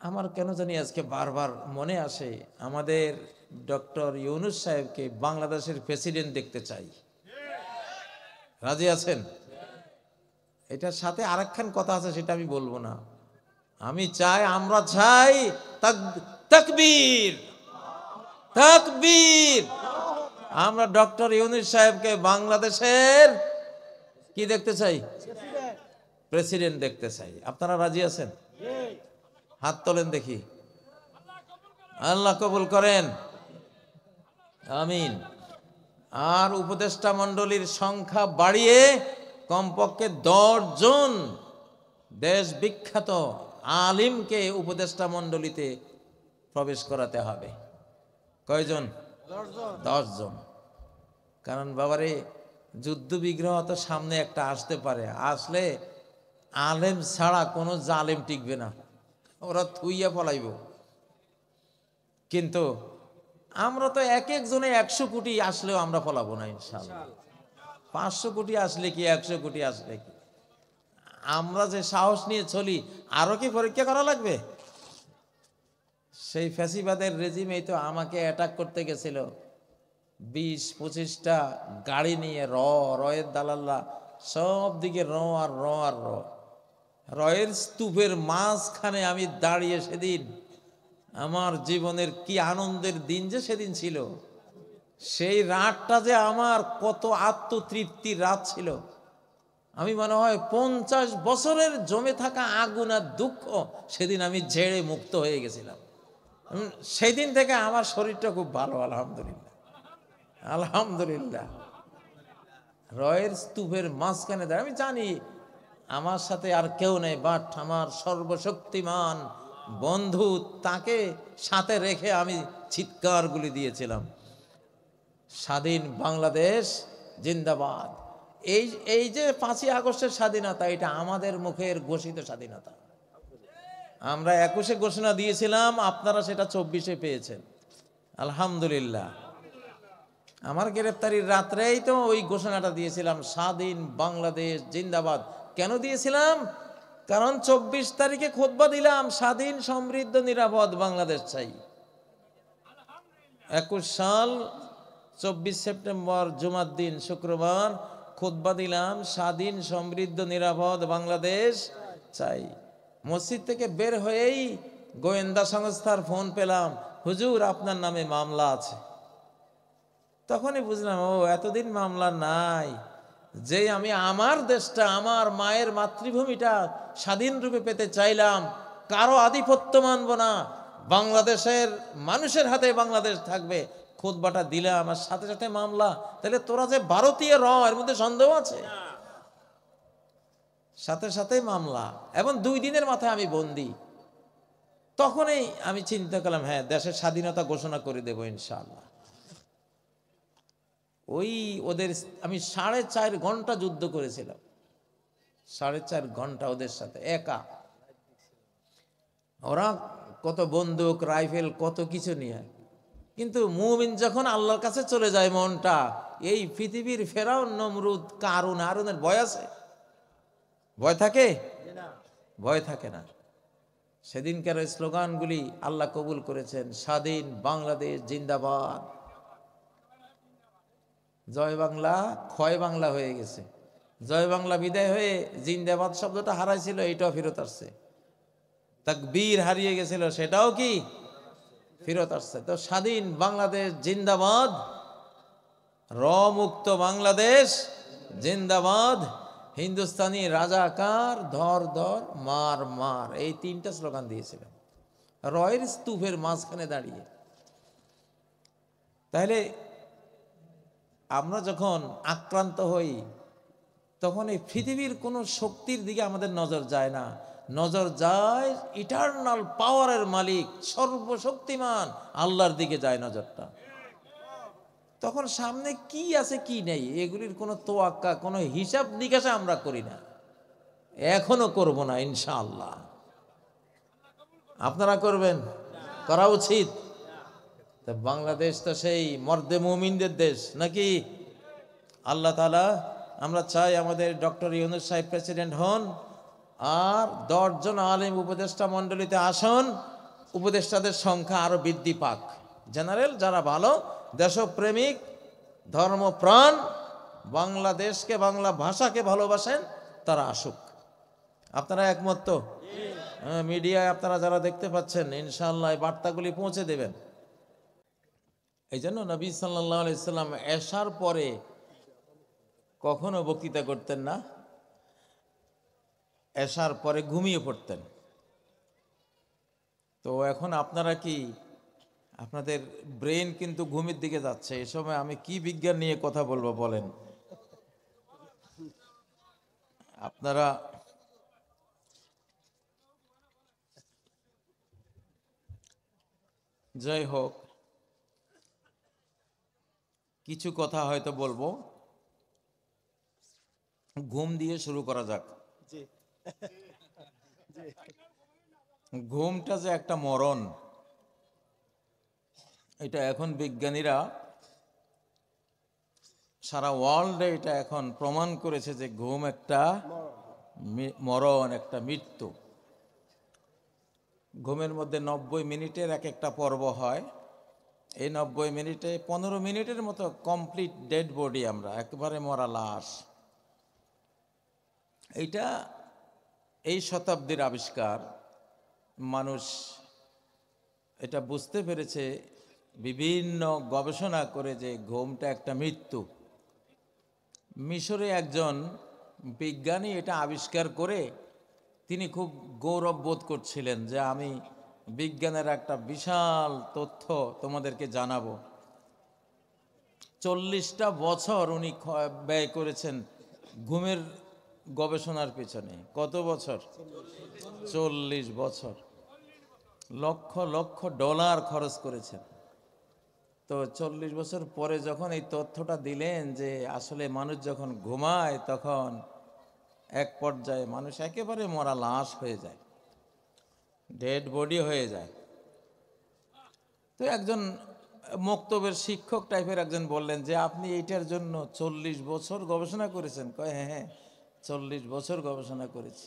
আমার কেন জানি আজকে বারবার মনে আসে আমাদের ডক্টর ইউনূস সাহেবকে বাংলাদেশের প্রেসিডেন্ট দেখতে চাই। রাজি আছেন? এটার সাথে আরেকখান কথা আছে, সেটা আমি বলবো না। আমি চাই, আমরা চাই তাকবীর তাকবীর, আমরা ডক্টর ইউনূস সাহেবকে বাংলাদেশের কি দেখতে চাই? প্রেসিডেন্ট দেখতে চাই। আপনারা রাজি আছেন? হাত তোলেন দেখি। আল্লাহ কবুল করেন, আমিন। আর উপদেষ্টা মণ্ডলীর সংখ্যা বাড়িয়ে কমপক্ষে 10 জন দেশ বিখ্যাত আলিমকে উপদেষ্টা মণ্ডলীতে প্রবেশ করাতে হবে। কয়জন? 10 জন। কারণ বাবারে, যুদ্ধ বিগ্রহ তো সামনে একটা আসতে পারে, আসলে আলেম ছাড়া কোনো জালেম টিকবে না, ওরা থুইয়া পলাইব। কিন্তু আমরা তো এক একজনে 100 কোটি আসলেও আমরা ফলাবো না ইনশাআল্লাহ। 500 কোটি আসলে কি, 100 কোটি আসলে কি, আমরা যে সাহস নিয়ে চলি, আরো কি পরীক্ষা করা লাগবে? সেই ফ্যাসিবাদের রেজিমেই তো আমাকে অ্যাটাক করতে গেছিল 20-25টা গাড়ি নিয়ে, রয়ের দালাল্লা সব দিকে আর রয়ের স্তূপের মাঝখানে আমি দাঁড়িয়ে, সেদিন আমার জীবনের কি আনন্দের দিন যে সেদিন ছিল। সেই রাতটা যে আমার কত আত্মতৃপ্তির রাত ছিল। আমি মনে হয় 50 বছরের জমে থাকা আগুন আর দুঃখ সেদিন আমি ঝেড়ে মুক্ত হয়ে গেছিলাম। সেদিন থেকে আমার শরীরটা খুব ভালো, আলহামদুলিল্লাহ আলহামদুলিল্লাহ। রয়ের স্তূপের মাঝখানে দাঁড়িয়ে, আমি জানি আমার সাথে আর কেউ নেই, বাট আমার সর্বশক্তিমান বন্ধু, তাকে সাথে রেখে আমি চিৎকারগুলি দিয়েছিলাম, স্বাধীন বাংলাদেশ জিন্দাবাদ। এই যে 5ই আগস্টের স্বাধীনতা, এটা আমাদের মুখের ঘোষিত স্বাধীনতা। আমরা 21-এ ঘোষণা দিয়েছিলাম, আপনারা সেটা 24-এ পেয়েছেন, আলহামদুলিল্লাহ। আমার গ্রেফতারির রাত্রেই তো ওই ঘোষণাটা দিয়েছিলাম, স্বাধীন বাংলাদেশ জিন্দাবাদ। কেন দিয়েছিলাম? কারণ 24 তারিখে খুতবা দিলাম, স্বাধীন সমৃদ্ধ নিরাপদ বাংলাদেশ চাই। 21 সাল 24 সেপ্টেম্বর জুমার দিন, শুক্রবার, খুতবা দিলাম, স্বাধীন সমৃদ্ধ নিরাপদ বাংলাদেশ চাই। মসজিদ থেকে বের হয়েই গোয়েন্দা সংস্থার ফোন পেলাম, হুজুর আপনার নামে মামলা আছে। তখনই বুঝলাম, ও এতদিন মামলা নাই, যে আমি আমার দেশটা, আমার মায়ের মাতৃভূমিটা স্বাধীন রূপে পেতে চাইলাম, কারো আধিপত্য মানব না, বাংলাদেশের মানুষের হাতে বাংলাদেশ থাকবে, খুতবাটা দিলে আমার সাথে সাথে মামলা। তাহলে তোরা যে ভারতীয় এর মধ্যে সন্দেহ আছে? সাথে সাথে মামলা, এবং 2 দিনের মাথায় আমি বন্দী। তখনই আমি চিন্তা করলাম, হ্যাঁ, দেশের স্বাধীনতা ঘোষণা করে দেবো ইনশাআল্লাহ। ওই ওদের আমি 4.5 ঘন্টা যুদ্ধ করেছিলাম, 4.5 ঘন্টা ওদের সাথে একা। ওরা কত বন্দুক, রাইফেল, কত কিছু নিয়ে। কিন্তু মুমিন যখন আল্লাহর কাছে চলে যায়, মনটা, এই পৃথিবীর ফেরাউন, নমরুদ, কারুন, হারুনের ভয় আছে? ভয় থাকে? ভয় থাকে না। সেদিনকার স্লোগানগুলি আল্লাহ কবুল করেছেন, স্বাধীন বাংলাদেশ জিন্দাবাদ। জয় বাংলা ক্ষয় বাংলা হয়ে গেছে, জয় বাংলা বিদায় হয়ে জিন্দাবাদ শব্দটা হারাইছিল, এটাও ফেরত আসছে। তাকবীর হারিয়ে গেছিল, সেটাও কি ফেরত আসছে। তো স্বাধীন বাংলাদেশ জিন্দাবাদ, মুক্ত বাংলাদেশ জিন্দাবাদ, হিন্দুস্তানি রাজাকার ধর ধর, মার মার, এই 3টা স্লোগান দিয়েছিলাম রয়ের স্তূপের মাঝখানে দাঁড়িয়ে। তাহলে আমরা যখন আক্রান্ত হই, তখন এই পৃথিবীর কোনো শক্তির দিকে আমাদের নজর যায় না, নজর যায় ইটারনাল পাওয়ারের মালিক, সর্বশক্তিমান আল্লাহর দিকে যায় নজরটা। তখন সামনে কি আছে কি নেই এগুলির কোনো তোয়াক্কা, কোনো হিসাব নিকাশা আমরা করি না, এখনো করব না ইনশাআল্লাহ। আপনারা করবেন? করা উচিত। বাংলাদেশ তো সেই মর্দে মুমিনদের দেশ নাকি? আল্লাহ তাআলা, আমরা চাই আমাদের ডক্টর ইউনূস সাহেব প্রেসিডেন্ট হন, আর 10 জন আলেম উপদেষ্টা মণ্ডলীতে আসুন, উপদেষ্টাদের সংখ্যা আরো বৃদ্ধি পাক। জেনারেল যারা ভালো, দেশপ্রেমিক, ধর্মপ্রাণ, বাংলাদেশকে, বাংলা ভাষাকে ভালোবাসেন, তারা আসুক। আপনারা একমত তো? মিডিয়ায় আপনারা যারা দেখতে পাচ্ছেন, ইনশাআল্লাহ এই বার্তাগুলি পৌঁছে দেবেন। এই জন্য নবী সাল্লাল্লাহু আলাইহি সাল্লাম এশার পরে কখনো বক্তৃতা করতেন না, এশার পরে ঘুমিয়ে পড়তেন। তো এখন আপনারা কি, আপনাদের ব্রেন কিন্তু ঘুমের দিকে যাচ্ছে, এই সময় আমি কি বিজ্ঞান নিয়ে কথা বলবো বলেন? আপনারা যাই হোক, কিছু কথা হয়তো বলবো, ঘুম দিয়ে শুরু করা যাক। ঘুমটা যে একটা মরণ, এটা এখন বিজ্ঞানীরা সারা ওয়ার্ল্ডে এটা এখন প্রমাণ করেছে যে ঘুম একটা মরণ, একটা মৃত্যু। ঘুমের মধ্যে 90 মিনিটের এক একটা পর্ব হয়। এই 90 মিনিটে 15 মিনিটের মতো কমপ্লিট ডেড বডি, আমরা একেবারে মরা লাশ। এইটা এই শতাব্দীর আবিষ্কার। মানুষ এটা বুঝতে পেরেছে বিভিন্ন গবেষণা করে যে ঘুমটা একটা মৃত্যু। মিশরে একজন বিজ্ঞানী এটা আবিষ্কার করে তিনি খুব গৌরব বোধ করছিলেন যে আমি বিজ্ঞানের একটা বিশাল তথ্য তোমাদেরকে জানাবো। 40টা বছর উনি ব্যয় করেছেন ঘুমের গবেষণার পেছনে। কত বছর? 40 বছর, লক্ষ লক্ষ ডলার খরচ করেছেন। তো 40 বছর পরে যখন এই তথ্যটা দিলেন যে আসলে মানুষ যখন ঘুমায় তখন এক পর্যায়ে মানুষ একেবারে মরা লাশ হয়ে যায়, ডেড বডি হয়ে যায়। তো একজন মক্তবের শিক্ষক টাইপের একজন বললেন যে আপনি এইটার জন্য 40 বছর গবেষণা করেছেন? কয় হ্যাঁ হ্যাঁ, 40 বছর গবেষণা করেছি।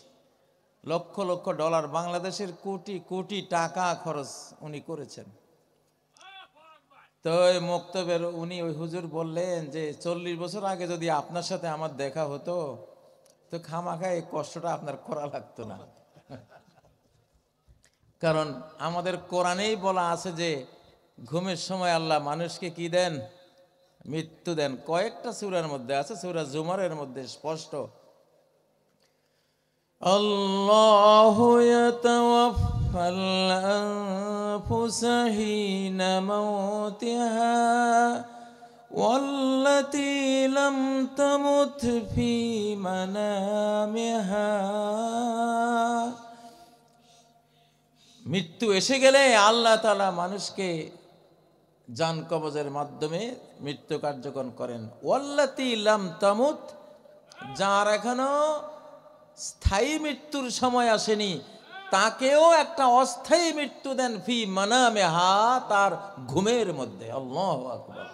লক্ষ লক্ষ ডলার, বাংলাদেশের কোটি কোটি টাকা খরচ উনি করেছেন। তো ওই মক্তবের উনি ওই হুজুর বললেন যে 40 বছর আগে যদি আপনার সাথে আমার দেখা হতো তো খামাখা এই কষ্টটা আপনার করা লাগতো না। কারণ আমাদের কোরআনেই বলা আছে যে ঘুমের সময় আল্লাহ মানুষকে কি দেন? মৃত্যু দেন। কয়েকটা সূরার মধ্যে আছে, সূরা জুমারের মধ্যে স্পষ্ট, আল্লাহু ইয়াতাওয়াফাল আনফুসা হিনা মাউতিহা ওয়াল্লাতী লাম তামুত ফি মানামিহা। মৃত্যু এসে গেলে আল্লাহ তাআলা মানুষকে জান কবজের মাধ্যমে মৃত্যু কার্যকর করেন। ওয়াল্লাতী লাম তামুত, যার এখনো স্থায়ী মৃত্যুর সময় আসেনি তাকেও একটা অস্থায়ী মৃত্যু দেন ফি মানামিহা, তার ঘুমের মধ্যে। আল্লাহু আকবার।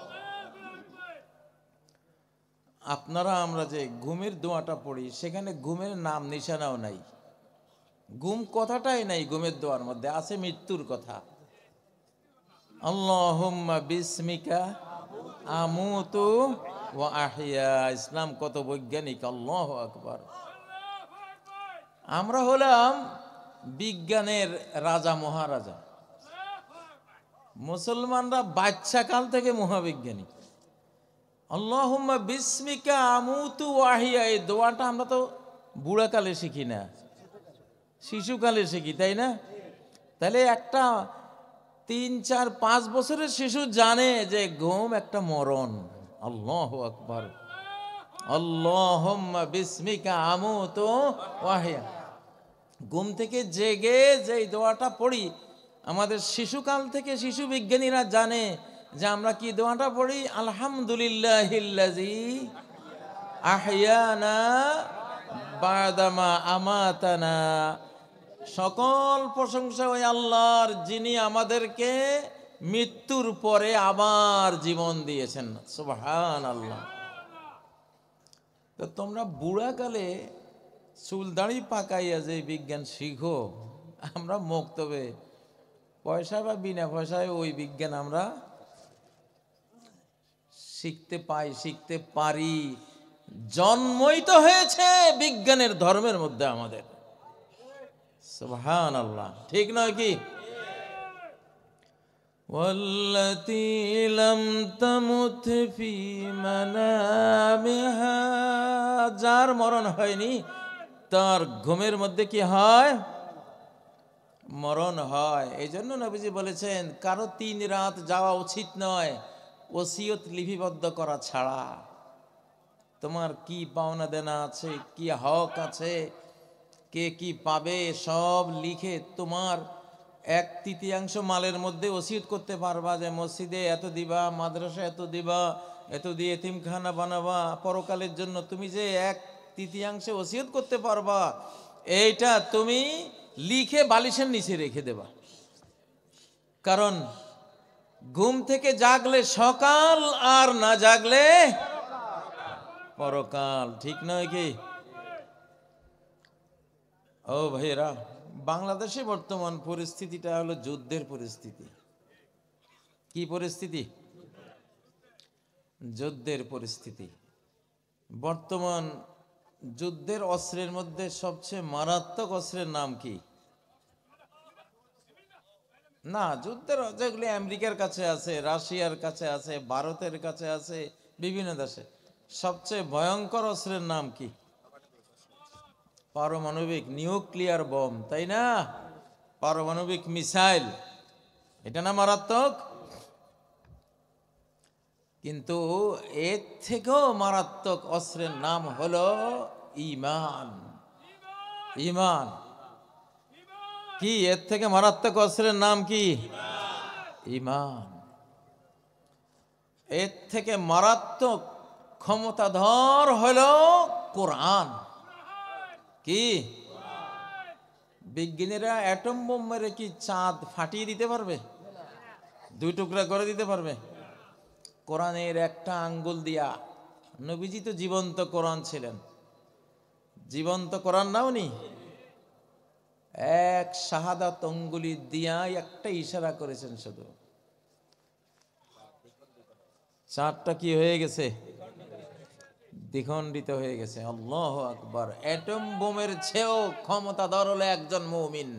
আপনারা আমরা যে ঘুমের দোয়াটা পড়ি সেখানে ঘুমের নাম নিশানাও নাই, ঘুম কথাটাই নাই ঘুমের দোয়ার মধ্যে, আছে মৃত্যুর কথা। আল্লাহুম্মা বিসমিকা আমুতু ওয়া আহইয়া। ইসলাম কত বৈজ্ঞানিক! আল্লাহু আকবার। আমরা হলাম বিজ্ঞানের রাজা মহারাজা। মুসলমানরা বাচ্চা কাল থেকে মহাবিজ্ঞানী। আল্লাহুম্মা বিসমিকা আমুতু ওয়া আহইয়া, এই দোয়াটা আমরা তো বুড়াকালে শিখি না, শিশুকালে শিখি, তাই না? তাহলে একটা 3, 4, 5 বছরের শিশু জানে যে ঘুম একটা মরণ। আল্লাহু আকবার। আল্লাহুম্মা বিসমিকা আমুতু ওয়া আহইয়া। ঘুম থেকে জেগে যে দোয়াটা পড়ি, আমাদের শিশুকাল থেকে শিশু বিজ্ঞানীরা জানে যে আমরা কি দোয়াটা পড়ি? আলহামদুলিল্লাহিল্লাযী আহইয়ানা বাদামা আমাতানা। সকল প্রশংসা ওই আল্লাহর যিনি আমাদেরকে মৃত্যুর পরে আবার জীবন দিয়েছেন। সুবহানাল্লাহ। তো তোমরা বুড়াকালে চুল দাড়ি পাকাইয়া যে বিজ্ঞান শিখো, আমরা মক্তবে পয়সা বা বিনা পয়সায় ওই বিজ্ঞান আমরা শিখতে পাই, শিখতে পারি। জন্মই তো হয়েছে বিজ্ঞানের ধর্মের মধ্যে আমাদের। সুবহানাল্লাহ, ঠিক নয় কি? ওয়াল্লাতী লাম তামুত ফি মানামিহা, যার মরণ হয়নি তার ঘুমের মধ্যে কি হয়? মরণ হয়। এই জন্য নবীজি বলেছেন কারো 3 রাত যাওয়া উচিত নয় ওসিয়ত লিপিবদ্ধ করা ছাড়া। তোমার কি পাওনা দেনা আছে, কি হক আছে, কে কি পাবে সব লিখে তোমার 1/3 মালের মধ্যে ওসিয়ত করতে পারবা যে মসজিদে এত দিবা, মাদ্রাসা এত দিবা, এত দিয়ে এতিমখানা বানাবা পরকালের জন্য। তুমি যে 1/3 ওসিয়ত করতে পারবা, এইটা তুমি লিখে বালিশের নিচে রেখে দেবা। কারণ ঘুম থেকে জাগলে সকাল, আর না জাগলে পরকাল, ঠিক নয় কি? ও ভাইয়েরা, বাংলাদেশে বর্তমান পরিস্থিতিটা হলো যুদ্ধের পরিস্থিতি। কি পরিস্থিতি? যুদ্ধের পরিস্থিতি। বর্তমান যুদ্ধের অস্ত্রের মধ্যে সবচেয়ে মারাত্মক অস্ত্রের নাম কি? না, যুদ্ধের যেগুলি আমেরিকার কাছে আছে, রাশিয়ার কাছে আছে, ভারতের কাছে আছে, বিভিন্ন দেশে, সবচেয়ে ভয়ঙ্কর অস্ত্রের নাম কি? পারমাণবিক, নিউক্লিয়ার বোম, তাই না? পারমাণবিক মিসাইল, এটা না মারাত্মক? কিন্তু এর থেকেও মারাত্মক অস্ত্রের নাম হলো ঈমান। ঈমান কি? এর থেকে মারাত্মক অস্ত্রের নাম কি? ঈমান। এর থেকে মারাত্মক ক্ষমতাধর হলো কোরআন। কি? বিজ্ঞানীরা অ্যাটম বোম মেরে কি চাঁদ ফাটিয়ে দিতে পারবে? 2 টুকরা করে দিতে পারবে? কোরআনের একটা আঙ্গুল দিয়া, নবীজি তো জীবন্ত কোরআন ছিলেন, জীবন্ত কোরআন নাওনি? এক শাহাদাত অঙ্গুলি দিয়া একটা ইশারা করেছেন, শুধু চাঁদটা কি হয়ে গেছে? দ্বিখণ্ডিত হয়ে গেছে। আল্লাহু আকবার। অ্যাটম বোমের চেয়েও ক্ষমতাধর হলো একজন মুমিন।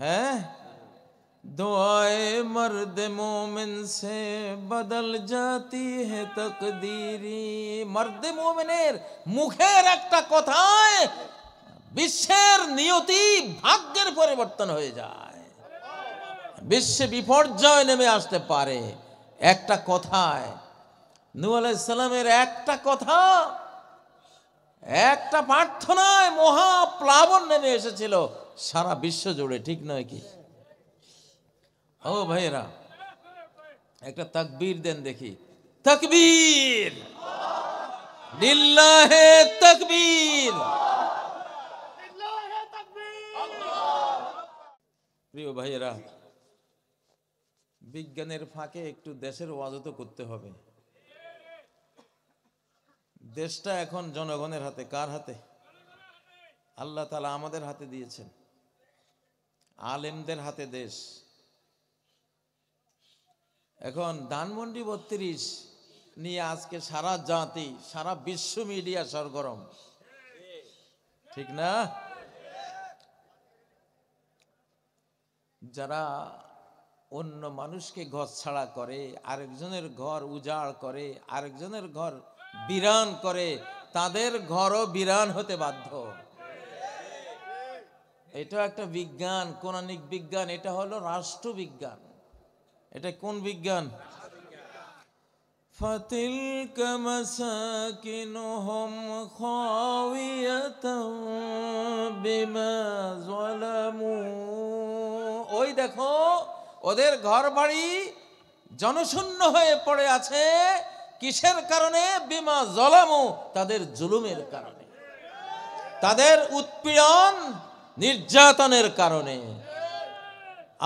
হ্যাঁ, दुआए मर्द मोमिन से बदल जाती है तकदीरी। मर्द मोमिনের মুখের একটা কথায় বিশ্বের নিয়তি, ভাগ্যের পরিবর্তন হয়ে যায়। বিশ্বে বিপর্যয় নেমে আসতে পারে একটা কথায়। নূহ আলাইহিস সালামের একটা কথা, একটা প্রার্থনায় মহাপ্লাবন নেমে এসেছিল সারা বিশ্ব জুড়ে, ঠিক নয় কি? ও ভাইয়েরা, একটা তাকবীর দেন দেখি। তাকবীর, লিল্লাহে তাকবীর। প্রিয় ভাইয়েরা, বিজ্ঞানের ফাঁকে একটু দেশের ওয়াজও করতে হবে। দেশটা এখন জনগণের হাতে। কার হাতে? আল্লাহ তাআলা আমাদের হাতে দিয়েছেন, আলেমদের হাতে দেশ। এখন ধানমন্ডি 32 নিয়ে আজকে সারা জাতি, সারা বিশ্ব মিডিয়া সরগরম, ঠিক না? যারা অন্য মানুষকে ঘর ছাড়া করে, আরেকজনের ঘর উজাড় করে, আরেকজনের ঘর বিরান করে, তাদের ঘরও বিরান হতে বাধ্য। এটা একটা বিজ্ঞান, কোরআনিক বিজ্ঞান। এটা হলো রাষ্ট্রবিজ্ঞান। এটা কোন বিজ্ঞান? فَتِلْكَ مَسَاكِنُهُمْ خَاوِيَةً بِمَا ظَلَمُوا। ওই দেখো, ওদের ঘর বাড়ি জনশূন্য হয়ে পড়ে আছে। কিসের কারণে? বিমা জলামু, তাদের জুলুমের কারণে, তাদের উৎপীড়ন নির্যাতনের কারণে,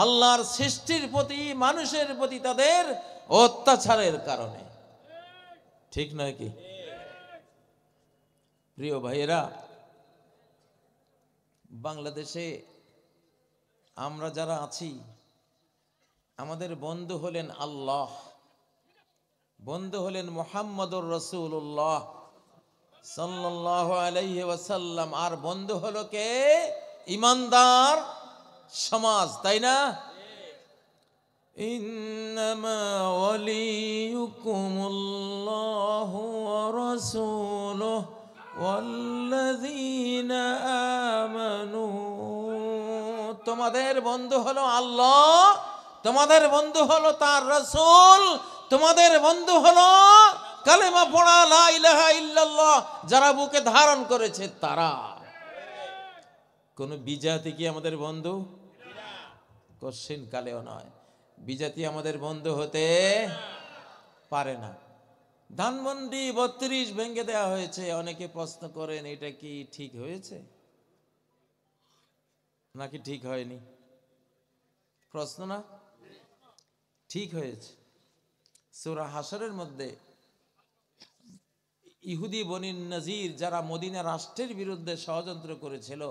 আল্লাহর সৃষ্টির প্রতি, মানুষের প্রতি তাদের অত্যাচারের কারণে, ঠিক নয় কি? প্রিয় ভাইয়েরা, বাংলাদেশে আমরা যারা আছি আমাদের বন্ধু হলেন আল্লাহ, বন্ধু হলেন মুহাম্মদুর রাসূলুল্লাহ সাল্লাল্লাহু আলাইহি ওয়াসাল্লাম, আর বন্ধু হলো কে? ইমানদার সমাজ, তাই না? ইন্নামা ওয়ালিয়ুকুমুল্লাহু ওয়া রাসূলুহু ওয়াল্লাযীনা আমানু। তোমাদের বন্ধু হলো আল্লাহ, তোমাদের বন্ধু হলো তার রাসূল, তোমাদের বন্ধু হলো কালেমা পড়া লা ইলাহা ইল্লাল্লাহ যারা বুকে ধারণ করেছে তারা। কোন বিজাতি কি আমাদের বন্ধু? কোশ্চিন কালেও নয়। বিজাতি আমাদের বন্ধু হতে পারে না। ধানমন্ডি ৩২ ভেঙে দেওয়া হয়েছে। অনেকে প্রশ্ন করেন এটা কি ঠিক হয়েছে নাকি ঠিক হয়নি? প্রশ্ন না? ঠিক হয়েছে। সূরা হাশরের মধ্যে ইহুদি বনি নজির যারা মদিনা রাষ্ট্রের বিরুদ্ধে ষড়যন্ত্র করেছিল,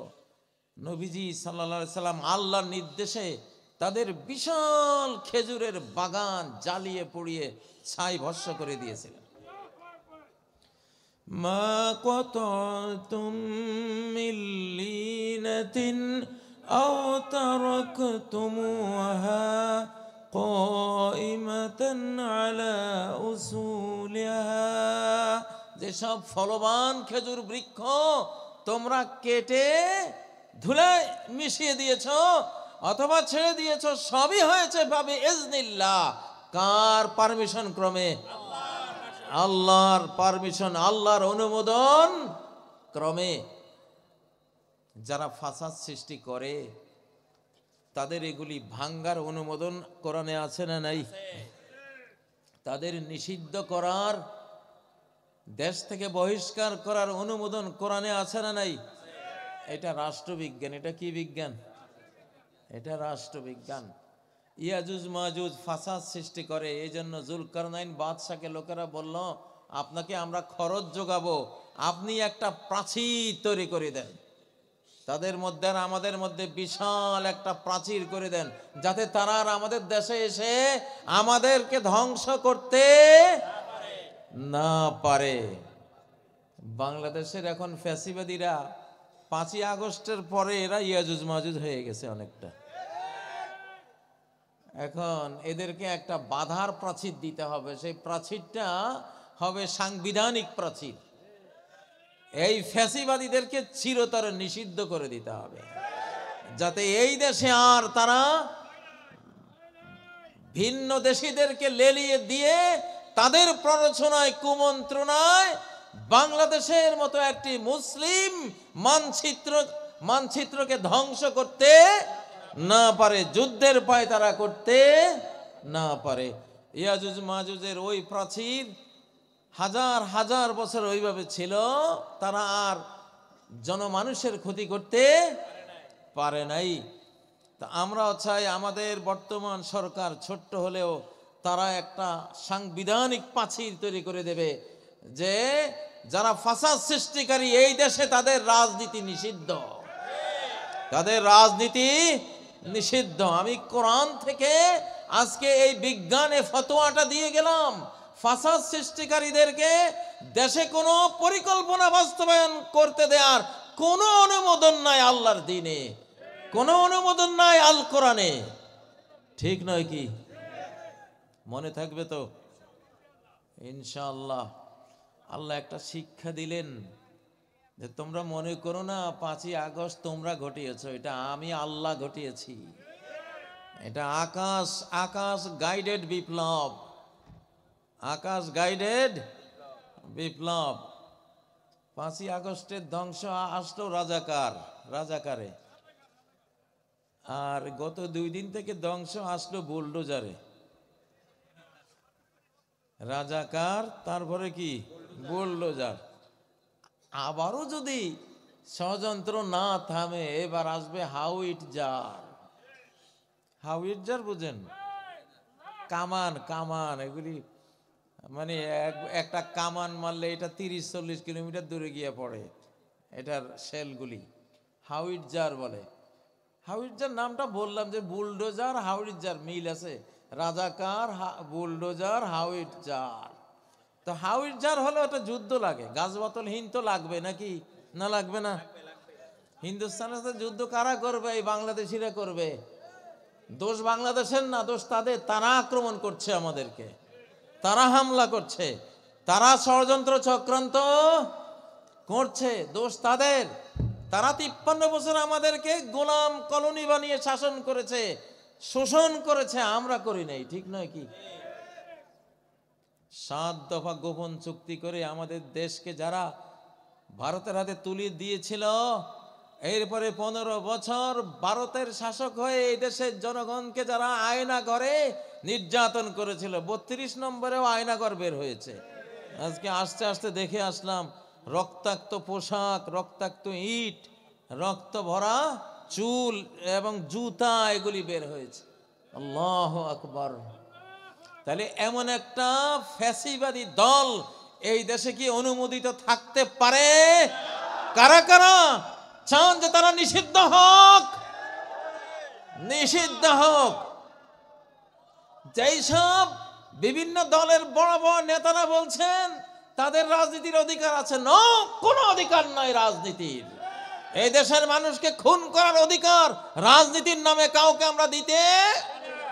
নবীজি সাল্লাল্লাহু আলাইহি সাল্লাম আল্লাহর নির্দেশে তাদের বিশাল খেজুরের বাগান জ্বালিয়ে পুড়িয়ে ছাই ভস্ম করে দিয়েছিলেন। মা কাতাতুম মিন লিনাতিন আও তারাকতুমুহা কাইমাতান আলা উসুলিহা। যেসব ফলবান খেজুর বৃক্ষ তোমরা কেটে ধুলায় মিশিয়ে দিয়েছো অথবা ছেড়ে দিয়েছো, সবই হয়েছে ভাবে ইজনিল্লাহ। কার পারমিশন ক্রমে? আল্লাহর পারমিশন, আল্লাহর অনুমোদন ক্রমে। যারা ফাসাদ সৃষ্টি করে তাদের এগুলি ভাঙ্গার অনুমোদন কোরআনে আছে না নাই? তাদের নিষিদ্ধ করার, দেশ থেকে বহিষ্কার করার অনুমোদন কোরআনে আছে না নাই? এটা রাষ্ট্রবিজ্ঞান। এটা কি বিজ্ঞান? এটা রাষ্ট্রবিজ্ঞান। ইয়াজুজ মাজুজ ফাসাদ সৃষ্টি করে, এই জন্য জুলকারনাইন বাদশাকে লোকেরা বলল আপনাকে আমরা খরচ যোগাবো, আপনি একটা প্রাচীর তৈরি করে দেন, তাদের মধ্যে আর আমাদের মধ্যে বিশাল একটা প্রাচীর করে দেন, যাতে তারা আর আমাদের দেশে এসে আমাদেরকে ধ্বংস করতে না পারে। বাংলাদেশের এখন ফ্যাসিবাদীরা 5ই আগস্টের পরে এরা ইয়াজুজ মাজুজ হয়ে গেছে অনেকটা। এখন এদেরকে একটা বাধার প্রাচীর দিতে হবে। সেই প্রাচীরটা হবে সাংবিধানিক প্রাচীর। এই ফ্যাসিবাদীদেরকে চিরতরে নিষিদ্ধ করে দিতে হবে, যাতে এই দেশে আর তারা ভিন্ন দেশীদেরকে লেলিয়ে দিয়ে তাদের প্ররোচনায় কুমন্ত্রণায় বাংলাদেশের মতো একটি মুসলিম মানচিত্রকে ধ্বংস করতে না পারে, যুদ্ধের পায় তারা করতে না পারে। ইয়াজুজ মাজুজের ওই প্রাচীর হাজার হাজার বছর ওইভাবে ছিল, তারা আর জনমানুষের ক্ষতি করতে পারে নাই। তা আমরাও চাই আমাদের বর্তমান সরকার ছোট্ট হলেও তারা একটা সাংবিধানিক প্রাচীর তৈরি করে দেবে যে যারা ফাসাদ সৃষ্টিকারী এই দেশে তাদের রাজনীতি নিষিদ্ধ, তাদের রাজনীতি নিষিদ্ধ। আমি কোরআন থেকে আজকে এই বিজ্ঞানে ফতোয়াটা দিয়ে গেলাম, ফাসাদ সৃষ্টিকারীদেরকে দেশে কোনো পরিকল্পনা বাস্তবায়ন করতে দেওয়ার কোনো অনুমোদন নাই আল্লাহর দ্বীনে, কোনো অনুমোদন নাই আল কোরআনে। ঠিক নয় কি? মনে থাকবে তো ইনশাআল্লাহ। আল্লাহ একটা শিক্ষা দিলেন যে তোমরা মনে করো না 5ই আগস্ট তোমরা ঘটিয়েছো, এটা আমি আল্লাহ ঘটিয়েছি। এটা আকাশ গাইডেড বিপ্লব, আকাশ গাইডেড বিপ্লব। 5ই আগস্টের ধ্বংস আসলো রাজাকারে, আর গত 2 দিন থেকে ধ্বংস আসলো বুলডোজারে। রাজাকার, তারপরে কি বুলডোজার। আবারও যদি ষড়যন্ত্র না থামে এবার আসবে হাউইটজার বুঝেন? কামান এগুলি মানে একটা কামান মারলে এটা 30-40 কিলোমিটার দূরে গিয়ে পড়ে, এটার শেলগুলি হাউইটজার বলে। হাউইটজার নামটা বললাম যে বুলডোজার হাউইটজার মিল আছে, রাজাকার বুলডোজার হাউইটজার। তো হাউইটজার হলে ওটা যুদ্ধ লাগে, গাছবাতল হিন তো লাগবে নাকি, না লাগবে না? হিন্দুস্তানের সাথে যুদ্ধ কারা করবে? এই বাংলাদেশিরা করবে। দোষ বাংলাদেশের না, দোষ তাদের। তারা আক্রমণ করছে আমাদেরকে, তারা হামলা করছে, তারা ষড়যন্ত্র চক্রান্ত করছে, দোষ তাদের। তারা 53 বছর আমাদেরকে গোলাম কলোনি বানিয়ে শাসন করেছে, শোষণ করেছে, আমরা করি নাই, ঠিক নয় কি? 7 দফা গোপন চুক্তি করে আমাদের দেশকে যারা ভারতের হাতে তুলে দিয়েছিল, এরপরে 15 বছর ভারতের শাসক হয়ে এই দেশের জনগণকে যারা আয়না ঘরে নির্যাতন করেছিল, 32 নম্বরেও আয়নাঘর বের হয়েছে। আজকে আস্তে আস্তে দেখে আসলাম রক্তাক্ত পোশাক, রক্তাক্ত ইট, রক্ত ভরা চুল এবং জুতা, এগুলি বের হয়েছে। আল্লাহু আকবার। তাহলে এমন একটা ফ্যাসিবাদী দল এই দেশে কি অনুমোদিত থাকতে পারে? কারা কারা চান যে তারা নিষিদ্ধ হোক? নিষিদ্ধ হোক। যেই সব বিভিন্ন দলের বড় বড় নেতারা বলছেন তাদের রাজনীতির অধিকার আছে, না, কোনো অধিকার নাই রাজনীতির। এই দেশের মানুষকে খুন করার অধিকার রাজনীতির নামে কাউকে আমরা দিতে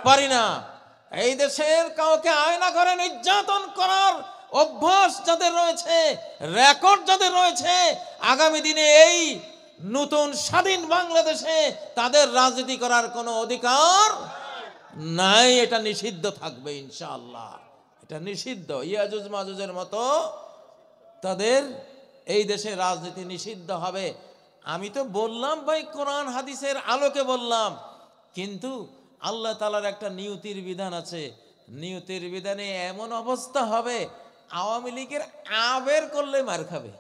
পারি না। এই দেশের কাউকে আয়না করে নির্যাতন করার অভ্যাস যাদের রয়েছে, রেকর্ড যাদের রয়েছে, আগামী দিনে এই নতুন স্বাধীন বাংলাদেশে তাদের রাজনীতি করার কোনো অধিকার নাই। এটা নিষিদ্ধ থাকবে ইনশাআল্লাহ, এটা নিষিদ্ধ। ইয়াজুজ মাজুজের মতো তাদের এই দেশে রাজনীতি নিষিদ্ধ হবে। আমি তো বললাম ভাই, কোরআন হাদিসের আলোকে বললাম, কিন্তু আল্লাহ তাআলার একটা নিয়তির বিধান আছে। নিয়তির বিধানে এমন অবস্থা হবে, আওয়ামী লীগের আবের করলে মার খাবে,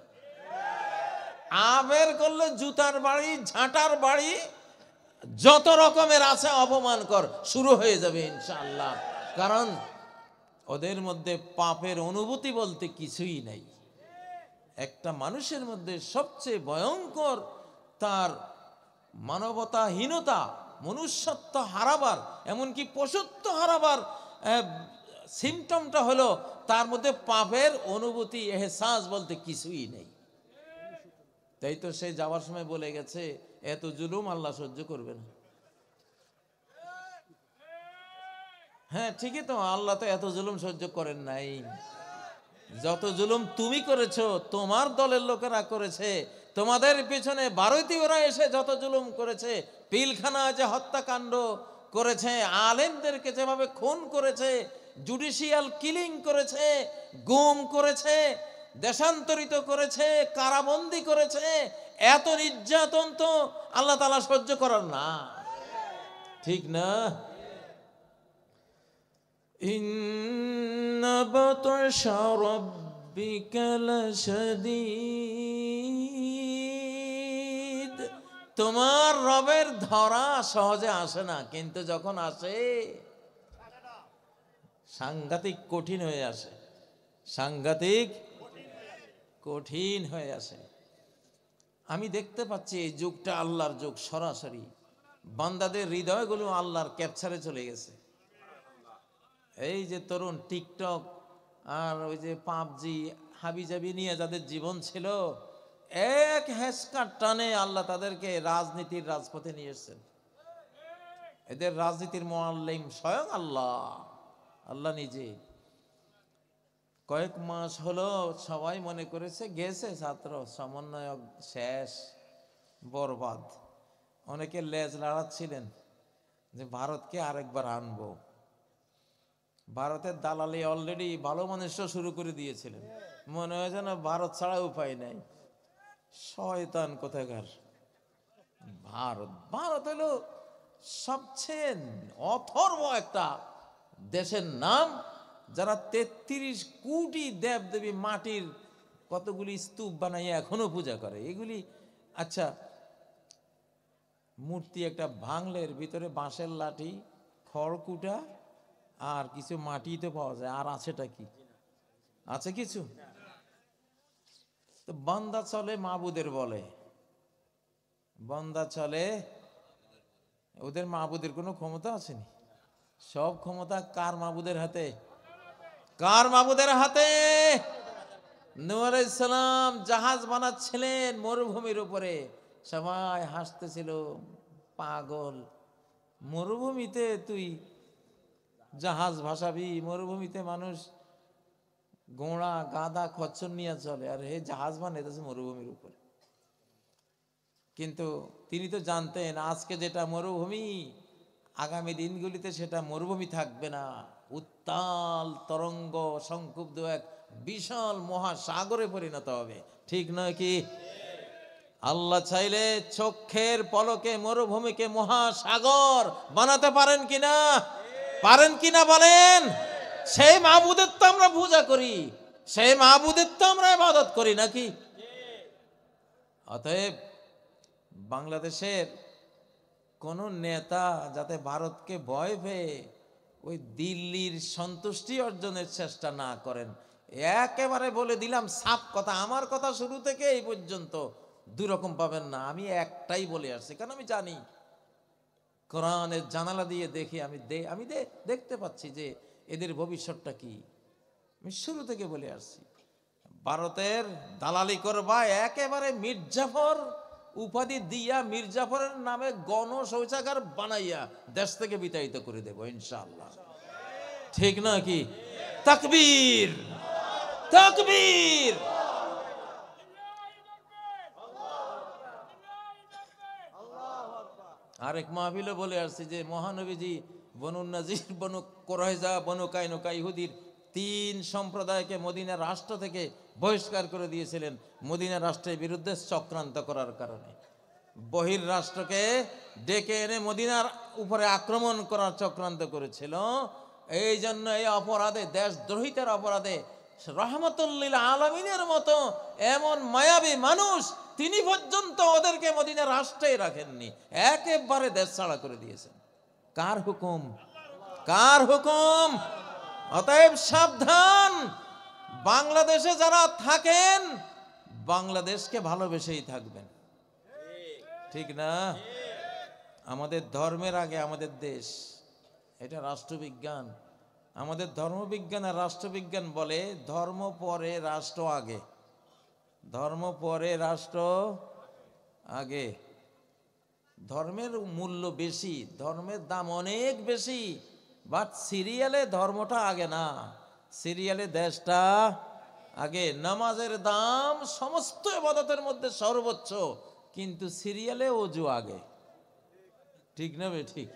আবের করলে জুতার বাড়ি, ঝাঁটার বাড়ি, যত রকমের আছে অপমান কর শুরু হয়ে যাবে ইনশাআল্লাহ। কারণ ওদের মধ্যে পাপের অনুভূতি বলতে কিছুই নাই। একটা মানুষের মধ্যে সবচেয়ে ভয়ঙ্কর তার মানবতাহীনতা, মনুষ্যত্ব হারাবার, এমনকি পশুত্ব হারাবার সিমটমটা হলো তার মধ্যে পাপের অনুভূতি, এহসাস বলতে কিছুই নেই। তাই তো সে যাওয়ার সময় বলে গেছে, এত জুলুম আল্লাহ সহ্য করবে না। হ্যাঁ ঠিকই তো, আল্লাহ তো এত জুলুম সহ্য করেন নাই। যত জুলুম তুমি করেছো, তোমার দলের লোকেরা করেছে, তোমাদের পিছনে ভারতীয়রা এসে যত জুলুম করেছে, পিলখানা যে হত্যাকাণ্ড করেছে, আলেমদেরকে যেভাবে খুন করেছে, জুডিশিয়াল কিলিং করেছে, গুম করেছে, দেশান্তরিত করেছে, কারাবন্দী করেছে, এত নির্যাতন তো আল্লাহ তাআলা সহ্য করার না, ঠিক না? ইন্না বাতশা রাব্বিকা লাশাদীদ। তোমার রবের ধরা সহজে আসে না, কিন্তু যখন আসে সাংঘাতিক কঠিন হয়ে আসে, সাংঘাতিক কঠিন হয়ে আসে। আমি দেখতে পাচ্ছি এই যুগটা আল্লাহর যুগ, সরাসরি বান্দাদের হৃদয়গুলো আল্লাহর ক্যাপচারে চলে গেছে। এই যে তরুণ টিকটক আর ওই যে পাবজি হাবিজাবি নিয়ে যাদের জীবন ছিল, এক হেসকার টানে আল্লাহ তাদেরকে রাজনীতির রাজপথে নিয়ে এসেছেন। এদের রাজনীতির মুআল্লিম স্বয়ং আল্লাহ, আল্লাহ নিজে। কয়েক মাস হলো সবাই মনে করেছে গেছে ছাত্র সমন্বয়ক শেষ, বরবাদ। অনেকে লেজ লাড়াচ্ছিলেন যে ভারতকে আরেকবার আনবো। ভারতের দালালি অলরেডি ভালো মানুষরা শুরু করে দিয়েছিলেন, মনে হয় যেন ভারত ছাড়া উপায় নাই। শয়তান কোথাকার ভারত! ভারত হলো সবচেয়ে অথর্ব একটা দেশের নাম, যারা 33 কোটি দেবদেবী মাটির কতগুলি স্তূপ বানাইয়া এখনো পূজা করে। এগুলি আচ্ছা, মূর্তি একটা ভাঙলের ভিতরে বাঁশের লাঠি, খড়কুটা আর কিছু মাটি তো পাওয়া যায়, আর আছেটা কি? আছে কিছু? তো বান্দা চলে মাবুদের বলে, বান্দা চলে ওদের মাবুদের কোনো ক্ষমতা আসেনি, সব ক্ষমতা কার মাবুদের হাতে? কার মাবুদের হাতে? নূহ আলাইহিস সালাম জাহাজ বানাচ্ছিলেন মরুভূমির উপরে, সবাই হাসতেছিল, পাগল, মরুভূমিতে তুই জাহাজ ভাসাবি? মরুভূমিতে মানুষ ঘোড়া গাধা খচ্চর নিয়ে চলে, আর হে জাহাজ বানাইতেছে মরুভূমির উপরে। কিন্তু তিনি তো জানতেন আজকে যেটা মরুভূমি, আগামী দিনগুলিতে সেটা মরুভূমি থাকবে না, উত্তাল তরঙ্গ সংক্ষুব্ধ এক বিশাল মহাসাগরে পরিণত হবে। ঠিক নয় কি? আল্লাহ চাইলে চোখের পলকে মরুভূমিকে মহাসাগর বানাতে পারেন কিনা? পারেন কিনা বলেন? সেই মাবুদের তো আমরা পূজা করি, সেই মাবুদের তো আমরা ইবাদত করি নাকি? অতএব বাংলাদেশের কোন নেতা যাতে ভারতকে ভয় পেয়ে ওই দিল্লির সন্তুষ্টি অর্জনের চেষ্টা না করেন, একেবারে বলে দিলাম সাফ কথা। আমার কথা শুরু থেকে এই পর্যন্ত দুরকম পাবেন না, আমি একটাই বলে আসছি, কারণ আমি জানি কোরআনের জানালা দিয়ে দেখি, আমি দেখতে পাচ্ছি যে এদের ভবিষ্যৎটা কি। আমি শুরু থেকে বলে আসছি, ভারতের দালালি করবা, একেবারে মির্জাফর উপাধি দিয়া মির্জাফরের নামে গণ শৌচাগার বানাইয়া দেশ থেকে বিতাড়িত করে দেব ইনশাআল্লাহ। ঠিক না কি? তাকবীর, তাকবীর। আরেক মাহফিলে বলে আসছি যে মহানবীজি বনু নাজির, বনু কোরাইজা, বনু কাইনুকা ইহুদির 3 সম্প্রদায়কে মদিনা রাষ্ট্র থেকে বহিষ্কার করে দিয়েছিলেন মদিনা রাষ্ট্রের বিরুদ্ধে চক্রান্ত করার কারণে। বহির রাষ্ট্রকে ডেকে এনে মদিনার উপরে আক্রমণ করার চক্রান্ত করেছিল। এই জন্য এই অপরাধে, দেশদ্রোহিতার অপরাধে রহমতুল লিল আলামিনের মতো এমন মায়াবী মানুষ, তিনি পর্যন্ত ওদেরকে মদিনা রাষ্ট্রে রাখেননি, একেবারে দেশ ছাড়া করে দিয়েছেন। কার হুকুম? কার হুকুম? অতএব সাবধান, বাংলাদেশে যারা থাকেন বাংলাদেশকে ভালোবেসেই থাকবেন। ঠিক না? আমাদের ধর্মের আগে আমাদের দেশ, এটা রাষ্ট্রবিজ্ঞান। আমাদের ধর্মবিজ্ঞান আর রাষ্ট্রবিজ্ঞান বলে ধর্ম পরে রাষ্ট্র আগে, ধর্ম পরে রাষ্ট্র আগে। ধর্মের মূল্য বেশি, ধর্মের দাম অনেক বেশি, বাট সিরিয়ালে ধর্মটা আগে না, সিরিয়ালে দেশটা আগে। নামাজের দাম সমস্ত ইবাদতের মধ্যে সর্বোচ্চ, কিন্তু সিরিয়ালে ওযু আগে। ঠিক না বে ঠিক?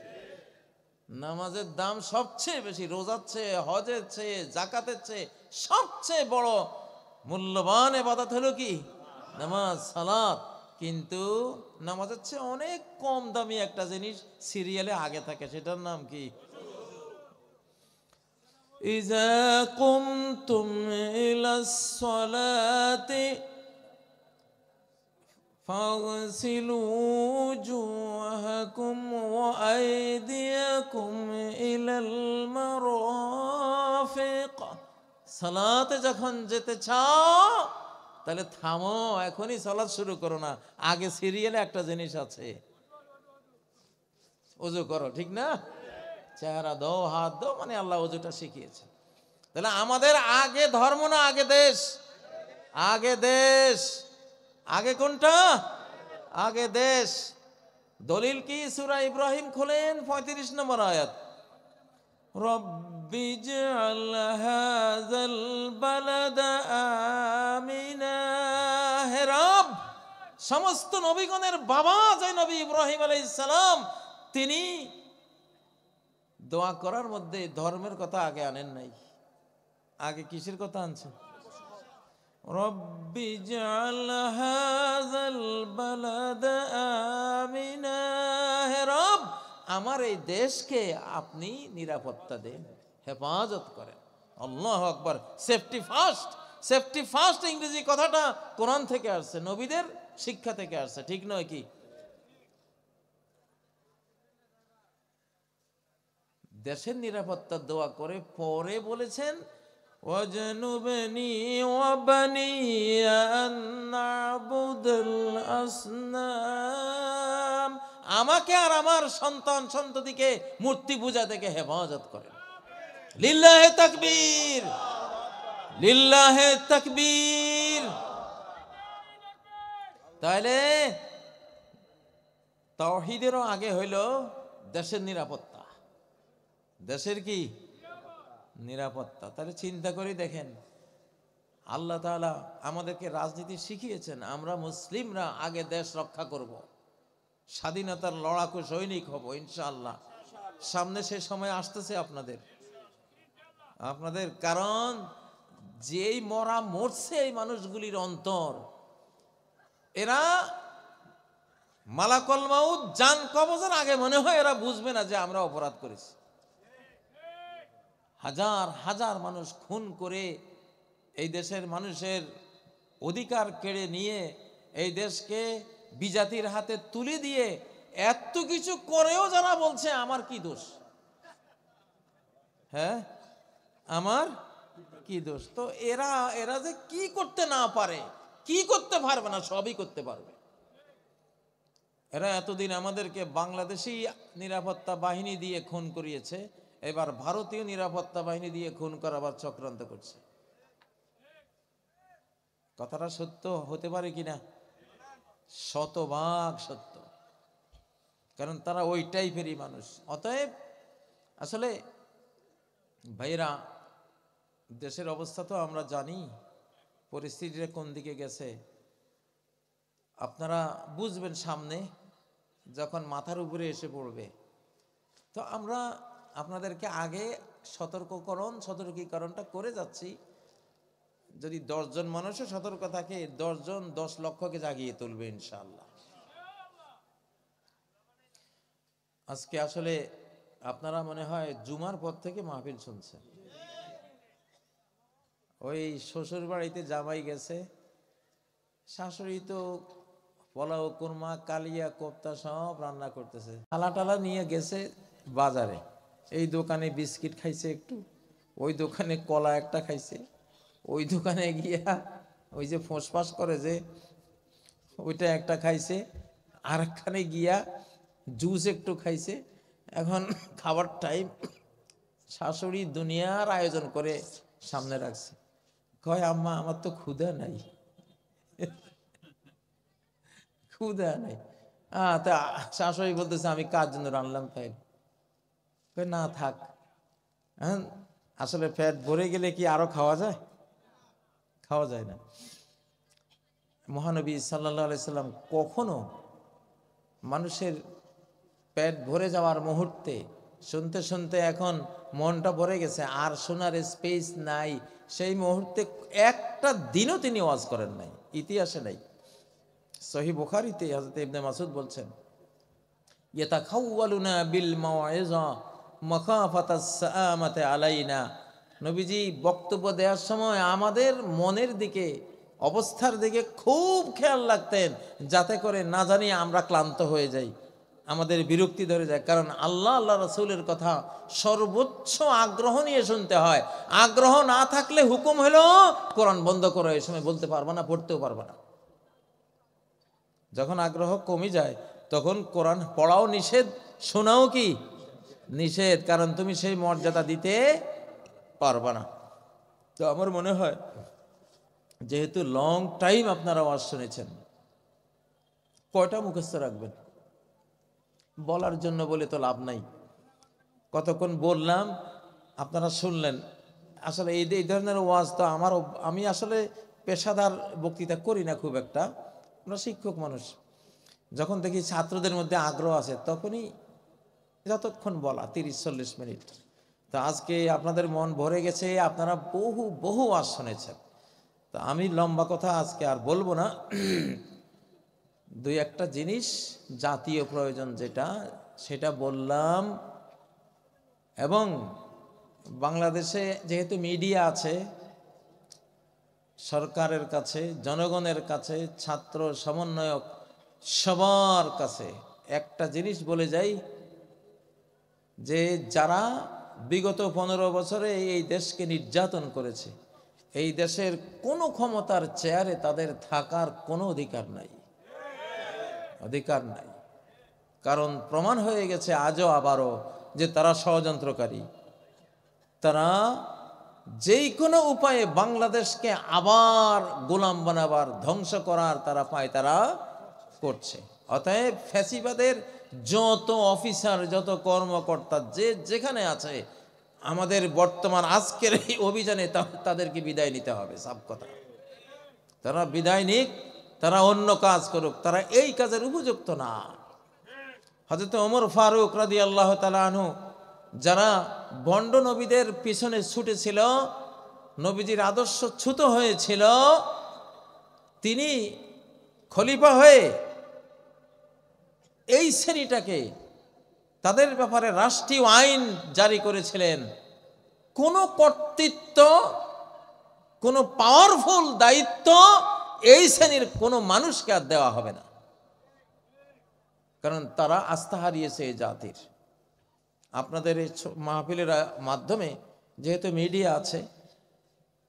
নামাজের দাম সবচেয়ে বেশি, রোজার চেয়ে, হজের চেয়ে, জাকাতের চেয়ে সবচেয়ে বড় মূল্যবান ইবাদত হলো কি? নামাজ, সালাত। কিন্তু নামাজের চেয়ে অনেক কম দামি একটা জিনিস সিরিয়ালে আগে থাকে, সেটার নাম কি? ইযা কুমতুম ইলাস সালাতি ফাগসিলু উজুহাকুম ওয়া আইদিয়াকুম ইলাল মারাফিক। সালাতে যখন যেতে চাও তাহলে থামো, এখনই সালাত শুরু করো না, আগে সিরিয়ালে একটা জিনিস আছে, ওযু করো। ঠিক না? চেহারা দাও, হাত দাও, মানে আল্লাহ ওযুটা শিখিয়েছে। তাহলে আমাদের আগে ধর্ম না আগে দেশ? আগে দেশ। আগে কোনটা? আগে দেশ। দলিল কি? সূরা ইব্রাহিম খোলেন, 35 নম্বর আয়াত। রব্বি জাল হাযাল বালাদা আমিনা। হে রব, সমস্ত নবীগণের বাবা যে নবী ইব্রাহিম আলাইহিস সালাম, তিনি দোয়া করার মধ্যে ধর্মের কথা আগে আনেন নাই, আগে কিসের কথা আনছেন? রব্বি জাল হাযাল বালাদা আমিনা। হে রব, আমার এই দেশকে আপনি নিরাপত্তা দেন, হেফাজত করেন। আল্লাহু আকবার। সেফটি ফার্স্ট, সেফটি ফার্স্ট ইংরেজি কথাটা কোরআন থেকে আসছে, নবীদের শিক্ষা থেকে আসছে। ঠিক নয় কি? দেশের নিরাপত্তার দোয়া করে পরে বলেছেন ওয়াজনুবনি ওয়া বানিয়া আন না'বুদাল আসনাম। আমাকে আর আমার সন্তান সন্ততিকে মূর্তি পূজা থেকে হেফাজত করেন। লিল্লাহে তাকবীর, লিল্লাহে তাকবীর। তাহলে তাওহীদেরও আগে হইল দেশের নিরাপত্তা। দেশের কি নিরাপত্তা? তাহলে চিন্তা করে দেখেন, আল্লাহ তাআলা আমাদেরকে রাজনীতি শিখিয়েছেন, আমরা মুসলিমরা আগে দেশ রক্ষা করব, স্বাধীনতার লড়াকু সৈনিক হব ইনশাআল্লাহ। সামনে সে সময় আসতেছে আপনাদের কারণ যেই মরা মরছে এই মানুষগুলির অন্তর, এরা মালাকুল মাউত জান কবজের আগে মনে হয় এরা বুঝবে না যে আমরা অপরাধ করেছি। হাজার হাজার মানুষ খুন করে এই দেশের মানুষের অধিকার কেড়ে নিয়ে এই দেশকে বিজাতির হাতে তুলে দিয়ে এত কিছু করেও যারা বলছে আমার কি দোষ, হ্যাঁ আমার কি দোষ? তো এরা যে কি করতে না পারে, কি করতে পারবে না, সবই করতে পারবে। এরা এতদিন আমাদেরকে বাংলাদেশি নিরাপত্তা বাহিনী দিয়ে খুন করিয়েছে, এবার ভারতীয় নিরাপত্তা বাহিনী দিয়ে খুন করাবার চক্রান্ত করছে। কথাটা সত্য হতে পারে কিনা? শতভাগ সত্য, কারণ তারা ওই টাইপেরই মানুষ। অতএব আসলে ভাইরা, দেশের অবস্থা তো আমরা জানি, পরিস্থিতিটা কোন দিকে গেছে আপনারা বুঝবেন সামনে যখন মাথার উপরে এসে পড়বে। তো আমরা আপনাদেরকে আগে সতর্কীকরণটা করে যাচ্ছি। যদি 10 জন মানুষও সতর্ক থাকে, 10 জন 10 লক্ষকে জাগিয়ে তুলবে ইনশাআল্লাহ। আজকে আসলে আপনারা মনে হয় জুমার পর থেকে মাহফিল শুনছেন। ওই শ্বশুর বাড়িতে জামাই গেছে, শাশুড়ি তো পোলাও, কুরমা, কালিয়া, কোপ্তা সব রান্না করতেছে। টালা নিয়ে গেছে বাজারে, এই দোকানে বিস্কিট খাইছে একটু, ওই দোকানে কলা একটা খাইছে, ওই দোকানে গিয়া ওই যে ফোঁসফাস করে যে ওইটা একটা খাইছে, আর একখানে গিয়া জুস একটু খাইছে। এখন খাবার টাইম, শাশুড়ি দুনিয়ার আয়োজন করে সামনে রাখছে। কয় আম্মা আমার তো ক্ষুধা নাই, ক্ষুধা নাই। তা শাশুড়ি বলতেছে আমি কার জন্য রান্নলাম? তাই না, থাক। হ্যাঁ, আসলে পেট ভরে গেলে কি আরো খাওয়া যায়? খাওয়া যায় না। মহানবী সাল্লাল্লাহু আলাইহি সাল্লাম কখনো মানুষের পেট ভরে যাওয়ার মুহূর্তে শুনতে শুনতে এখন মনটা ভরে গেছে, আর শোনার স্পেস নাই, সেই মুহূর্তে একটা দিনও তিনি ওয়াজ করেন নাই, ইতিহাসে নাই। সহিহ বুখারীতে হযরত ইবনে মাসউদ বলছেন, ইয়াতাখাওয়ালুনা বিল মাওয়াইযা মাখাফাতাস সাআমাতি আলাইনা। নবীজি বক্তব্য দেওয়ার সময় আমাদের মনের দিকে, অবস্থার দিকে খুব খেয়াল রাখতেন, যাতে করে না জানি আমরা ক্লান্ত হয়ে যাই, আমাদের বিরক্তি ধরে যায়। কারণ আল্লাহ রাসূলের কথা সর্বোচ্চ আগ্রহ নিয়ে শুনতে হয়। আগ্রহ না থাকলে হুকুম হলো কোরআন বন্ধ করো, এই সময় বলতে পারবো না, পড়তেও পারবো না। যখন আগ্রহ কমে যায় তখন কোরআন পড়াও নিষেধ, শোনাও কি নিষেধ, কারণ তুমি সেই মর্যাদা দিতে পারবা না। তো আমার মনে হয় যেহেতু লং টাইম আপনারা ওয়াজ শুনেছেন, কয়টা মুখস্থ রাখবেন? বলার জন্য বলে তো লাভ নাই। কতক্ষণ বললাম, আপনারা শুনলেন। আসলে এই ধরনের ওয়াজ তো আমি আসলে পেশাদার বক্তৃতা করি না খুব একটা, আমরা শিক্ষক মানুষ। যখন দেখি ছাত্রদের মধ্যে আগ্রহ আছে তখনই যতক্ষণ বলা 30-40 মিনিট। তো আজকে আপনাদের মন ভরে গেছে, আপনারা বহু বহু ওয়াজ শুনেছেন। তো আমি লম্বা কথা আজকে আর বলবো না। দুই একটা জিনিস জাতীয় প্রয়োজন যেটা, সেটা বললাম। এবং বাংলাদেশে যেহেতু মিডিয়া আছে, সরকারের কাছে, জনগণের কাছে, ছাত্র সমন্বয়ক সবার কাছে একটা জিনিস বলে যাই, যে যারা বিগত 15 বছরে এই দেশকে নির্যাতন করেছে, এই দেশের কোনো ক্ষমতার চেয়ারে তাদের থাকার কোনো অধিকার নাই, অধিকার নাই। কারণ প্রমাণ হয়ে গেছে আজও আবারও যে তারা ষড়যন্ত্রকারী। তারা যেই কোনো উপায়ে বাংলাদেশকে আবার গোলাম বানাবার, ধ্বংস করার তারা তারা করছে। অতএব ফ্যাসিবাদের যত অফিসার, যত কর্মকর্তা যে যেখানে আছে, আমাদের বর্তমান আজকের এই অভিযানে তাদেরকে বিদায় নিতে হবে। সব কথা, তারা বিদায় নিক, তারা অন্য কাজ করুক, তারা এই কাজের উপযুক্ত না। হযরত ওমর ফারুক রাদিয়াল্লাহু তাআলা আনহু যারা ভণ্ড নবীদের পিছনে ছুটেছিল, নবীজির আদর্শ চ্যুত হয়েছিল, তিনি খলিফা হয়ে এই শ্রেণীটাকে, তাদের ব্যাপারে রাষ্ট্রীয় আইন জারি করেছিলেন। কোনো কর্তৃত্ব, কোনো পাওয়ারফুল দায়িত্ব এই শ্রেণীর কোনো মানুষকে আর দেওয়া হবে না, কারণ তারা আস্থা হারিয়েছে এই জাতির। আপনাদের এই মাহফিলের মাধ্যমে যেহেতু মিডিয়া আছে,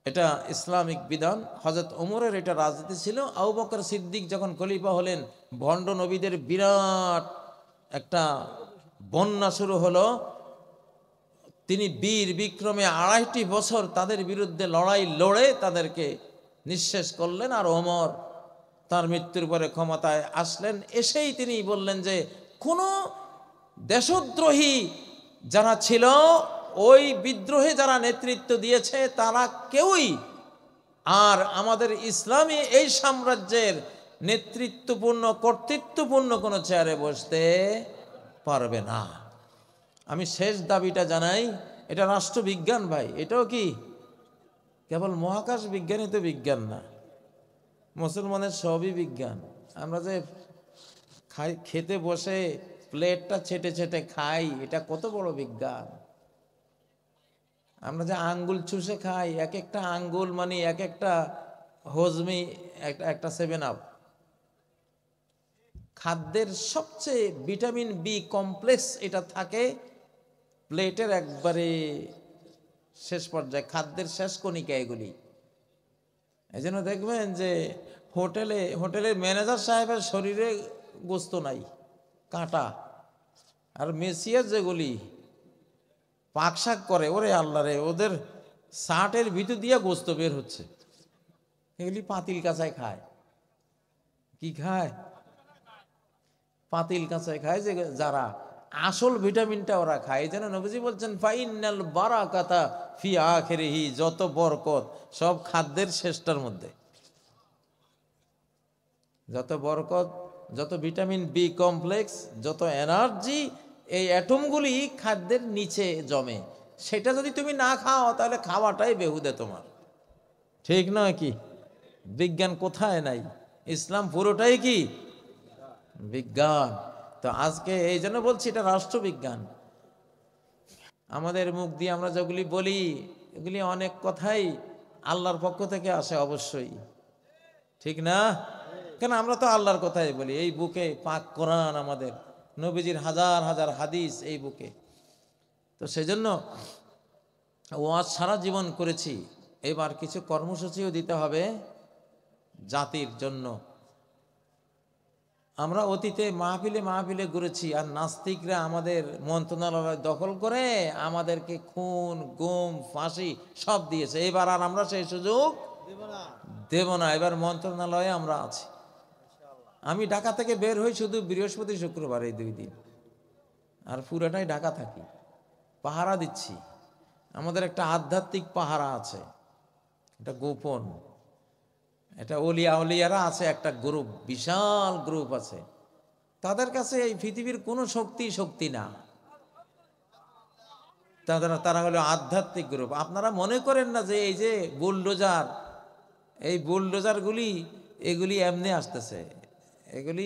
এটা ইসলামিক বিধান। হযরত ওমরের এটা রাজনীতি ছিল। আবু বকর সিদ্দিক যখন খলিফা হলেন, ভণ্ড নবীদের বিরাট একটা বন্যা শুরু হলো। তিনি বীর বিক্রমে ২৫ বছর তাদের বিরুদ্ধে লড়াই লড়ে তাদেরকে নিঃশেষ করলেন। আর ওমর তার মৃত্যুর পরে ক্ষমতায় আসলেন। এসেই তিনি বললেন যে কোনো দেশদ্রোহী যারা ছিল, ওই বিদ্রোহে যারা নেতৃত্ব দিয়েছে, তারা কেউই আর আমাদের ইসলামী এই সাম্রাজ্যের নেতৃত্বপূর্ণ, কর্তৃত্বপূর্ণ কোনো চেয়ারে বসতে পারবে না। আমি শেষ দাবিটা জানাই, এটা রাষ্ট্রবিজ্ঞান ভাই, এটাও কি কেবল মহাকাশ বিজ্ঞানই তো বিজ্ঞান না, মুসলমানের সবই বিজ্ঞান। আমরা যে খেতে বসে প্লেটটা ছেটে ছেটে খাই, এটা কত বড় বিজ্ঞান। আমরা যে আঙ্গুল চুষে খাই, এক একটা আঙ্গুল মানে এক একটা হজমি, একটা 7 আপ। খাদ্যের সবচেয়ে ভিটামিন বি কমপ্লেক্স এটা থাকে প্লেটের একবারে শেষ পর্যায়ে, খাদ্যের শেষ কণিকা এগুলি। এই জন্য দেখবেন যে হোটেলের ম্যানেজার সাহেবের শরীরে গোস্ত নাই, কাঁটা। আর মেসিয়ার যেগুলি পাকশাক করে, ওরে আল্লাহ রে, ওদের শার্টের ভিতর দিয়া গোস্ত বের হচ্ছে। এগুলি পাতিল কাঁচায় খায়। কি খায়? পাতিল কাঁচায় খায়। যে যারা আসল ভিটামিনটা ওরা খায়। যেন নবীজি বলছেন ফাইনাল বারাকাতা ফি আখিরিহি, যত বরকত সব খাদ্যের শেষটার মধ্যে। যত বরকত, যত ভিটামিন বি কমপ্লেক্স, যত এনার্জি, এই অ্যাটমগুলি খাদ্যের নিচে জমে। সেটা যদি তুমি না খাও, তাহলে খাওয়াটাই বেহুদে তোমার। ঠিক নয় কি? বিজ্ঞান কোথায় নাই? ইসলাম পুরোটাই কি বিজ্ঞান। তো আজকে এই জন্য বলছি এটা রাষ্ট্রবিজ্ঞান। আমাদের মুখ দিয়ে আমরা যেগুলি বলি, এগুলি অনেক কথাই আল্লাহর পক্ষ থেকে আসে অবশ্যই, ঠিক না? কেন আমরা তো আল্লাহর কথাই বলি। এই বুকে পাক কোরআন, আমাদের নবীজির হাজার হাজার হাদিস এই বুকে। তো সেজন্য ওয়াজ সারা জীবন করেছি, এবার কিছু কর্মসূচিও দিতে হবে জাতির জন্য। আমরা অতীতে মাহফিলে ঘুরেছি, আর নাস্তিকরা আমাদের মন্ত্রণালয় দখল করে আমাদেরকে খুন, গুম, ফাঁসি সব দিয়েছে। এবার আর আমরা সেই সুযোগ দেব না। এবার মন্ত্রণালয়ে আমরা আছি। আমি ঢাকা থেকে বের হই শুধু বৃহস্পতি শুক্রবার, এই 2 দিন, আর পুরাটাই ঢাকা থাকি, পাহারা দিচ্ছি। আমাদের একটা আধ্যাত্মিক পাহারা আছে, এটা গোপন। এটা ওলিয়ারা আছে, একটা গ্রুপ, বিশাল গ্রুপ আছে। তাদের কাছে এই পৃথিবীর কোনো শক্তি না। তারা হলো আধ্যাত্মিক গ্রুপ। আপনারা মনে করেন না যে এই যে বুলডোজার, এই বুলডোজারগুলি এগুলি এমনি আসতেছে। এগুলি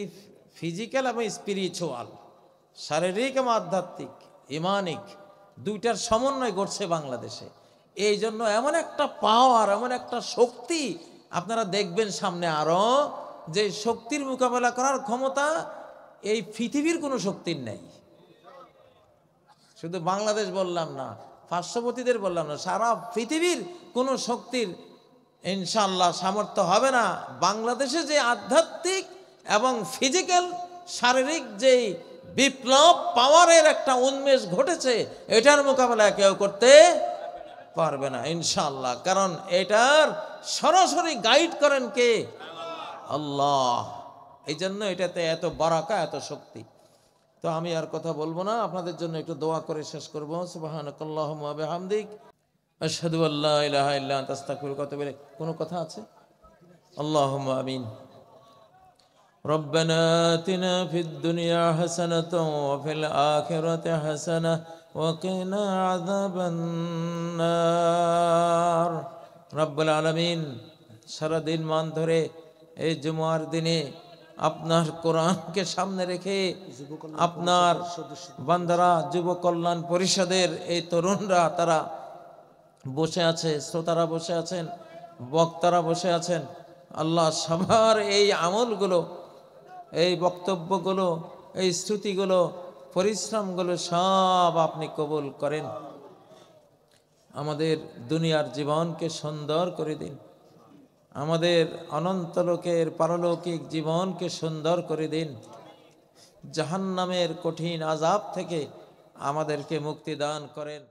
ফিজিক্যাল এবং স্পিরিচুয়াল, শারীরিক এবং আধ্যাত্মিক, ইমানিক, দুইটার সমন্বয় ঘটছে বাংলাদেশে। এই জন্য এমন একটা পাওয়ার, এমন একটা শক্তি আপনারা দেখবেন সামনে আরো, যে শক্তির মোকাবেলা করার ক্ষমতা এই পৃথিবীর কোনো শক্তির নেই। শুধু বাংলাদেশ বললাম না, পার্শ্ববর্তীদের বললাম না, সারা পৃথিবীর কোনো শক্তির ইনশাআল্লাহ সামর্থ্য হবে না বাংলাদেশে যে আধ্যাত্মিক এবং ফিজিক্যাল, শারীরিক যে বিপ্লব পাওয়ারের একটা উন্মেষ ঘটেছে, এটার মোকাবেলা কেউ করতে পারবে না ইনশাআল্লাহ। কারণ এটার সরাসরি গাইড করেন কে? আল্লাহ। এই জন্য এটাতে এত বারাকা, এত শক্তি। তো আমি আর কথা বলবো না, আপনাদের জন্য একটু দোয়া করে শেষ করব। সুবহানাকাল্লাহুম্মা ওয়া বিহামদিক আশহাদু আল্লা ইলাহা ইল্লা আনতা আস্তাগফিরুকা ওয়া আতুবু ইলাইক। কোনো কথা আছে? আল্লাহুম্মা আমিন। ربنا آتنا في الدنيا حسنة وفي الآخرة حسنة وقنا عذاب النار। রব্বুল আলামিন, সারা দিন মান ধরে এই জুমার দিনে আপনার কোরআনকে সামনে রেখে আপনার বান্দারা, যুব কল্যাণ পরিষদের এই তরুণরা তারা বসে আছে, শ্রোতারা বসে আছেন, বক্তারা বসে আছেন। আল্লাহ সবার এই আমলগুলো, এই বক্তব্যগুলো, এই শ্রুতিগুলো, পরিশ্রমগুলো সব আপনি কবুল করেন। আমাদের দুনিয়ার জীবনকে সুন্দর করে দিন, আমাদের অনন্তলোকের পারলৌকিক জীবনকে সুন্দর করে দিন। জাহান্নামের কঠিন আযাব থেকে আমাদেরকে মুক্তি দান করেন।